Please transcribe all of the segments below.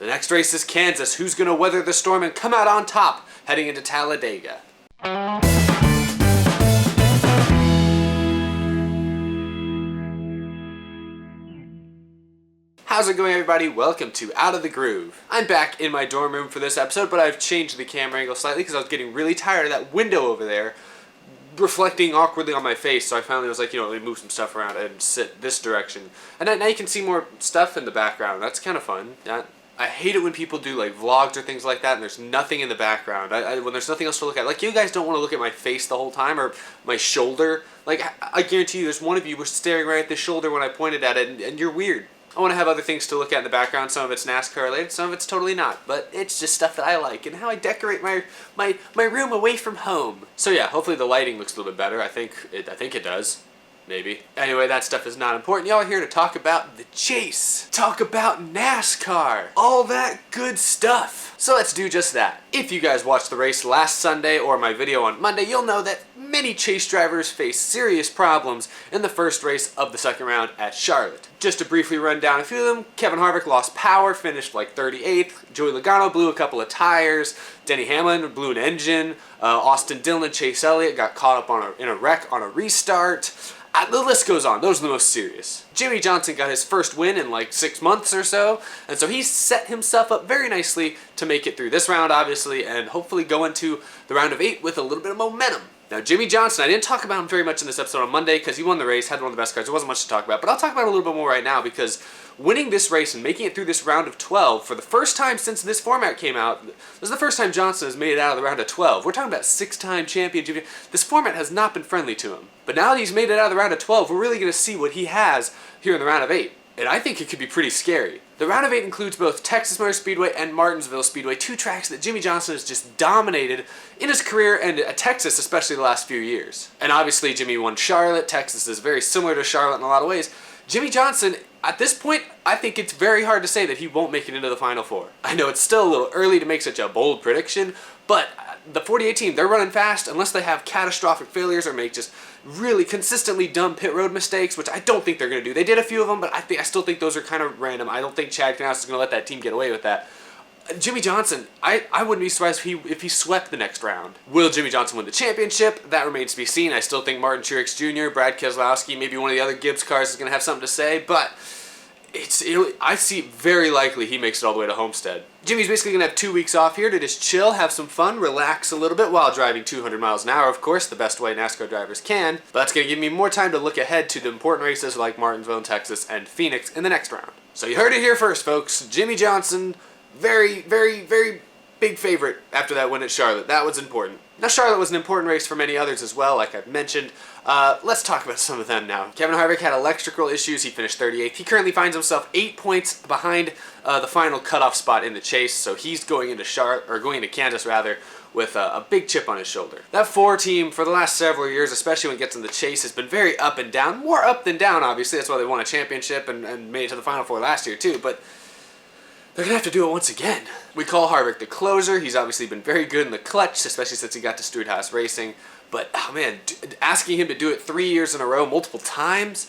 The next race is Kansas. Who's going to weather the storm and come out on top heading into Talladega? How's it going, everybody? Welcome to Out of the Groove. I'm back in my dorm room for this episode, but I've changed the camera angle slightly because I was getting really tired of that window over there reflecting awkwardly on my face, so I finally was like, let me move some stuff around and sit this direction. And now you can see more stuff in the background. That's kind of fun. I hate it when people do like vlogs or things like that and there's nothing in the background. When there's nothing else to look at. Like, you guys don't want to look at my face the whole time or my shoulder. Like, I guarantee you there's one of you was staring right at the shoulder when I pointed at it, and you're weird. I want to have other things to look at in the background. Some of it's NASCAR related, some of it's totally not. But it's just stuff that I like and how I decorate my room away from home. So yeah, hopefully the lighting looks a little bit better. I think it does. Maybe. Anyway, that stuff is not important. Y'all are here to talk about the chase. Talk about NASCAR. All that good stuff. So let's do just that. If you guys watched the race last Sunday or my video on Monday, you'll know that many chase drivers face serious problems in the first race of the second round at Charlotte. Just to briefly run down a few of them, Kevin Harvick lost power, finished like 38th. Joey Logano blew a couple of tires. Denny Hamlin blew an engine. Austin Dillon and Chase Elliott got caught up in a wreck on a restart. The list goes on. Those are the most serious. Jimmie Johnson got his first win in like 6 months or so, and so he set himself up very nicely to make it through this round, obviously, and hopefully go into the round of 8 with a little bit of momentum. Now, Jimmie Johnson, I didn't talk about him very much in this episode on Monday because he won the race, had one of the best cars. There wasn't much to talk about, but I'll talk about it a little bit more right now because winning this race and making it through this round of 12 for the first time since this format came out, this is the first time Johnson has made it out of the round of 12. We're talking about 6-time champion. This format has not been friendly to him. But now that he's made it out of the round of 12, we're really going to see what he has here in the round of 8. And I think it could be pretty scary. The round of 8 includes both Texas Motor Speedway and Martinsville Speedway, 2 tracks that Jimmie Johnson has just dominated in his career, and at Texas especially the last few years. And obviously Jimmie won Charlotte. Texas is very similar to Charlotte in a lot of ways. Jimmie Johnson, at this point, I think it's very hard to say that he won't make it into the Final Four. I know it's still a little early to make such a bold prediction, but the 48 team, they're running fast unless they have catastrophic failures or make just really consistently dumb pit road mistakes, which I don't think they're going to do. They did a few of them, but I still think those are kind of random. I don't think Chad Knaus is going to let that team get away with that. Jimmie Johnson, I wouldn't be surprised if he swept the next round. Will Jimmie Johnson win the championship? That remains to be seen. I still think Martin Truex Jr., Brad Keselowski, maybe one of the other Gibbs cars is going to have something to say, but I see very likely he makes it all the way to Homestead. Jimmie's basically going to have 2 weeks off here to just chill, have some fun, relax a little bit while driving 200 miles an hour, of course, the best way NASCAR drivers can. But that's going to give me more time to look ahead to the important races like Martinsville, Texas, and Phoenix in the next round. So you heard it here first, folks. Jimmie Johnson, very, very, very big favorite after that win at Charlotte. That was important. Now, Charlotte was an important race for many others as well, like I've mentioned. Let's talk about some of them now. Kevin Harvick had electrical issues. He finished 38th. He currently finds himself 8 points behind the final cutoff spot in the chase, so he's going into Kansas rather, with a big chip on his shoulder. That 4 team for the last several years, especially when it gets in the chase, has been very up and down. More up than down, obviously. That's why they won a championship and made it to the Final Four last year too, but they're going to have to do it once again. We call Harvick the closer. He's obviously been very good in the clutch, especially since he got to Stewart Haas Racing. But, oh man, asking him to do it 3 years in a row, multiple times,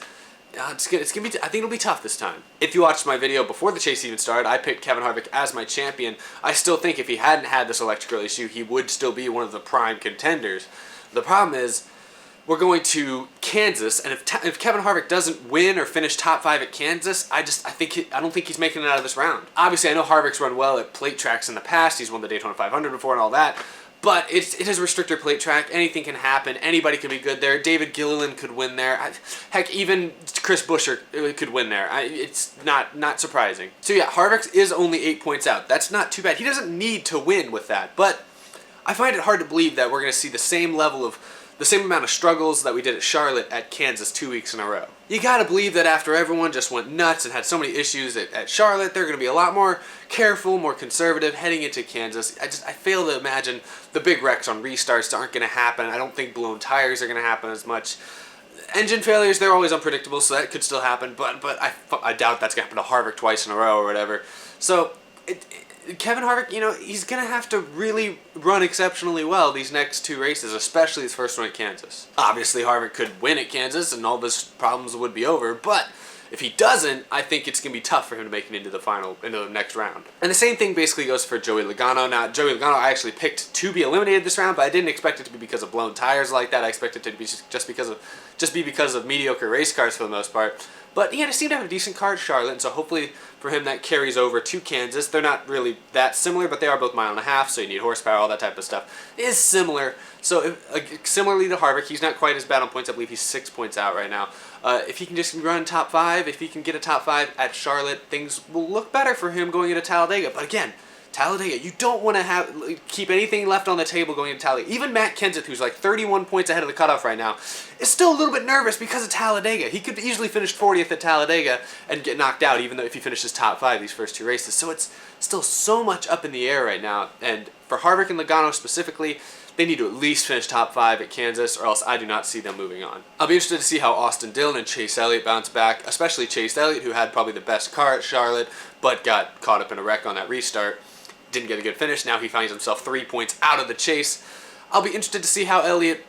it's gonna be. I think it'll be tough this time. If you watched my video before the chase even started, I picked Kevin Harvick as my champion. I still think if he hadn't had this electrical issue, he would still be one of the prime contenders. The problem is, we're going to Kansas, and if Kevin Harvick doesn't win or finish top 5 at Kansas, I don't think he's making it out of this round. Obviously, I know Harvick's run well at plate tracks in the past. He's won the Daytona 500 before and all that. But it is a restrictor plate track. Anything can happen. Anybody can be good there. David Gilliland could win there. Heck, even Chris Buescher could win there. It's not surprising. So yeah, Harvick is only 8 points out. That's not too bad. He doesn't need to win with that. But I find it hard to believe that we're going to see the same amount of struggles that we did at Charlotte at Kansas 2 weeks in a row. You gotta believe that after everyone just went nuts and had so many issues at Charlotte, they're gonna be a lot more careful, more conservative heading into Kansas. I fail to imagine the big wrecks on restarts aren't gonna happen. I don't think blown tires are gonna happen as much. Engine failures, they're always unpredictable, so that could still happen, but I doubt that's gonna happen to Harvick twice in a row or whatever. So, Kevin Harvick, he's going to have to really run exceptionally well these next 2 races, especially his first one at Kansas. Obviously, Harvick could win at Kansas and all his problems would be over, but If he doesn't, I think it's going to be tough for him to make it into the next round. And the same thing basically goes for Joey Logano. Now, Joey Logano I actually picked to be eliminated this round, but I didn't expect it to be because of blown tires like that. I expected it to be just because of mediocre race cars for the most part. But he seemed to have a decent car at Charlotte, and so hopefully for him that carries over to Kansas. They're not really that similar, but they are both 1.5 miles, so you need horsepower, all that type of stuff. It is similar. So similarly to Harvick, he's not quite as bad on points. I believe he's 6 points out right now. If he can just run top 5, if he can get a top 5 at Charlotte, things will look better for him going into Talladega. But again, Talladega, you don't want to keep anything left on the table going into Talladega. Even Matt Kenseth, who's like 31 points ahead of the cutoff right now, is still a little bit nervous because of Talladega. He could easily finish 40th at Talladega and get knocked out, even though if he finishes top 5 these first 2 races. So it's still so much up in the air right now. And for Harvick and Logano specifically, they need to at least finish top 5 at Kansas, or else I do not see them moving on. I'll be interested to see how Austin Dillon and Chase Elliott bounce back, especially Chase Elliott, who had probably the best car at Charlotte, but got caught up in a wreck on that restart. Didn't get a good finish. Now he finds himself 3 points out of the chase. I'll be interested to see how Elliott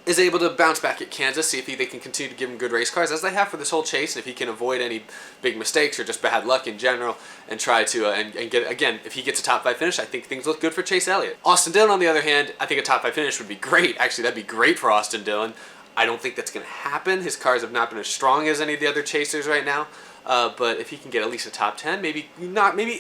is able to bounce back at Kansas, see if they can continue to give him good race cars, as they have for this whole chase, and if he can avoid any big mistakes or just bad luck in general, and try to, and get, again, if he gets a top 5 finish, I think things look good for Chase Elliott. Austin Dillon, on the other hand, I think a top 5 finish would be great. Actually, that'd be great for Austin Dillon. I don't think that's going to happen. His cars have not been as strong as any of the other chasers right now. But if he can get at least a top 10,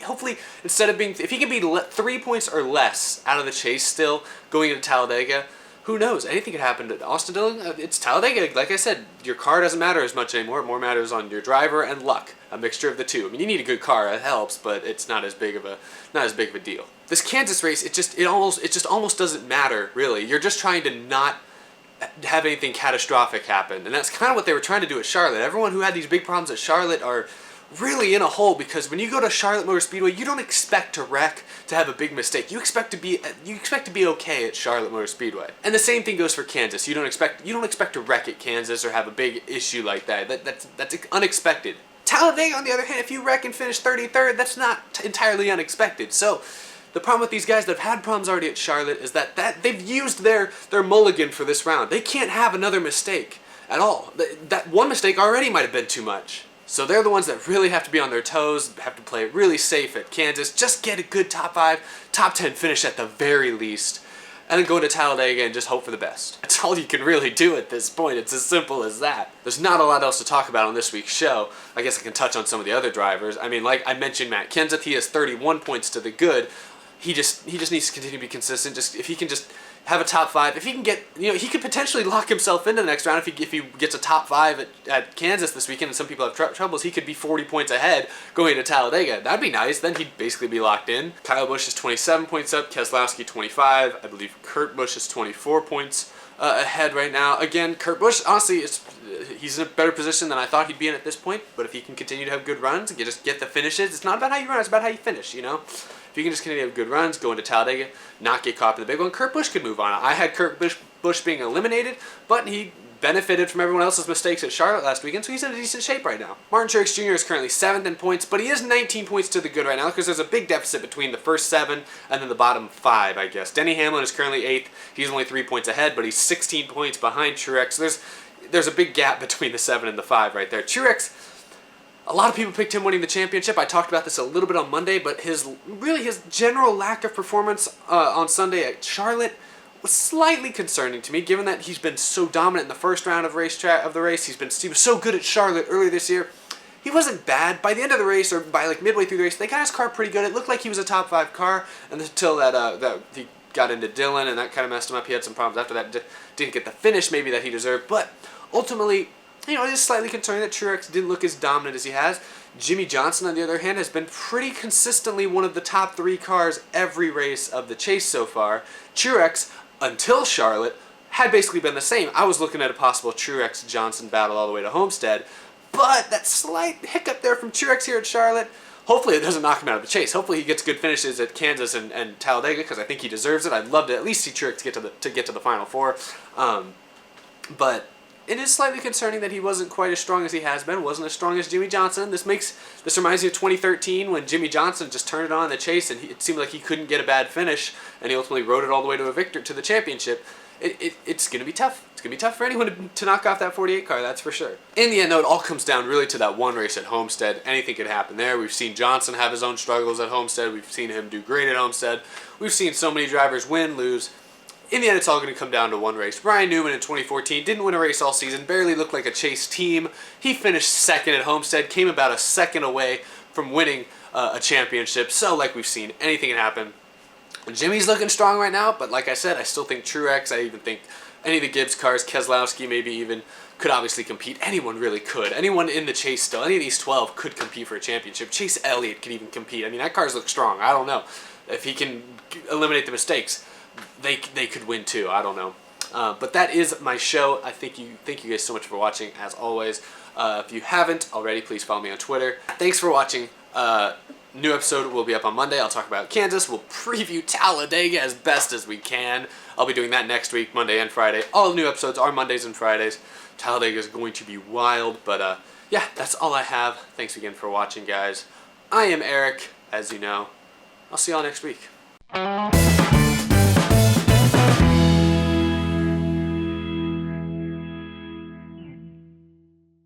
hopefully, instead of being, if he can be 3 points or less out of the chase still going into Talladega, who knows? Anything could happen to Austin Dillon. It's Talladega. Like I said, your car doesn't matter as much anymore. More matters on your driver and luck. A mixture of the two. I mean, you need a good car. It helps, but it's not as big of a deal. This Kansas race, it just almost doesn't matter really. You're just trying to not have anything catastrophic happen, and that's kind of what they were trying to do at Charlotte. Everyone who had these big problems at Charlotte are really in a hole, because when you go to Charlotte Motor Speedway, you don't expect to wreck, to have a big mistake. You expect to be okay at Charlotte Motor Speedway. And the same thing goes for Kansas. You don't expect to wreck at Kansas or have a big issue like that. That's unexpected. Talladega, on the other hand, if you wreck and finish 33rd, that's not entirely unexpected. So the problem with these guys that have had problems already at Charlotte is that they've used their mulligan for this round. They can't have another mistake at all. That one mistake already might have been too much. So they're the ones that really have to be on their toes, have to play it really safe at Kansas. Just get a good top 5, top 10 finish at the very least, and then go to Talladega and just hope for the best. That's all you can really do at this point. It's as simple as that. There's not a lot else to talk about on this week's show. I guess I can touch on some of the other drivers. I mean, like I mentioned, Matt Kenseth, he has 31 points to the good. He just needs to continue to be consistent. If he can just have a top 5, if he can get, he could potentially lock himself into the next round if he gets a top 5 at Kansas this weekend, and some people have troubles. He could be 40 points ahead going to Talladega. That'd be nice. Then he'd basically be locked in. Kyle Busch is 27 points up. Keselowski 25. I believe Kurt Busch is 24 points ahead right now. Again, Kurt Busch, honestly, he's in a better position than I thought he'd be in at this point. But if he can continue to have good runs, just get the finishes. It's not about how you run. It's about how you finish. If you can just continue to have good runs, go into Talladega, not get caught in the big one, Kurt Busch could move on. I had Kurt Busch being eliminated, but he benefited from everyone else's mistakes at Charlotte last weekend, so he's in a decent shape right now. Martin Truex Jr. is currently 7th in points, but he is 19 points to the good right now, because there's a big deficit between the first 7 and then the bottom 5, I guess. Denny Hamlin is currently 8th. He's only 3 points ahead, but he's 16 points behind Truex. So there's a big gap between the 7 and the 5 right there. Truex, a lot of people picked him winning the championship. I talked about this a little bit on Monday, but his general lack of performance on Sunday at Charlotte was slightly concerning to me, given that he's been so dominant in the first round of the race. He was so good at Charlotte earlier this year. He wasn't bad. By the end of the race, or by like midway through the race, they got his car pretty good. It looked like he was a top 5 car, until that he got into Dillon, and that kind of messed him up. He had some problems after that. Didn't get the finish maybe that he deserved, but ultimately, it is slightly concerning that Truex didn't look as dominant as he has. Jimmie Johnson, on the other hand, has been pretty consistently one of the top 3 cars every race of the chase so far. Truex, until Charlotte, had basically been the same. I was looking at a possible Truex-Johnson battle all the way to Homestead, but that slight hiccup there from Truex here at Charlotte, hopefully it doesn't knock him out of the chase. Hopefully he gets good finishes at Kansas and Talladega, because I think he deserves it. I'd love to at least see Truex get to the Final Four. But it is slightly concerning that he wasn't quite as strong as he has been, wasn't as strong as Jimmie Johnson. This reminds me of 2013 when Jimmie Johnson just turned it on in the chase, and it seemed like he couldn't get a bad finish, and he ultimately rode it all the way to the championship. It's going to be tough it's going to be tough for anyone to knock off that 48 car, that's for sure. In the end, though, it all comes down really to that one race at Homestead. Anything could happen there. We've seen Johnson have his own struggles at Homestead. We've seen him do great at Homestead. We've seen so many drivers win, lose. In the end, it's all going to come down to one race. Brian Newman in 2014 didn't win a race all season, barely looked like a Chase team. He finished second at Homestead, came about a second away from winning a championship. So, like we've seen, anything can happen. Jimmie's looking strong right now, but like I said, I still think Truex, I even think any of the Gibbs cars, Keselowski maybe even, could obviously compete. Anyone really could. Anyone in the chase still, any of these 12 could compete for a championship. Chase Elliott could even compete. I mean, that car's look strong. I don't know. If he can eliminate the mistakes, they could win too. I don't know. But that is my show. I thank you guys so much for watching, as always. If you haven't already, please follow me on Twitter. Thanks for watching. New episode will be up on Monday. I'll talk about Kansas. We'll preview Talladega as best as we can. I'll be doing that next week, Monday and Friday. All new episodes are Mondays and Fridays. Talladega is going to be wild, but yeah, that's all I have. Thanks again for watching, guys. I am Eric, as you know. I'll see y'all next week.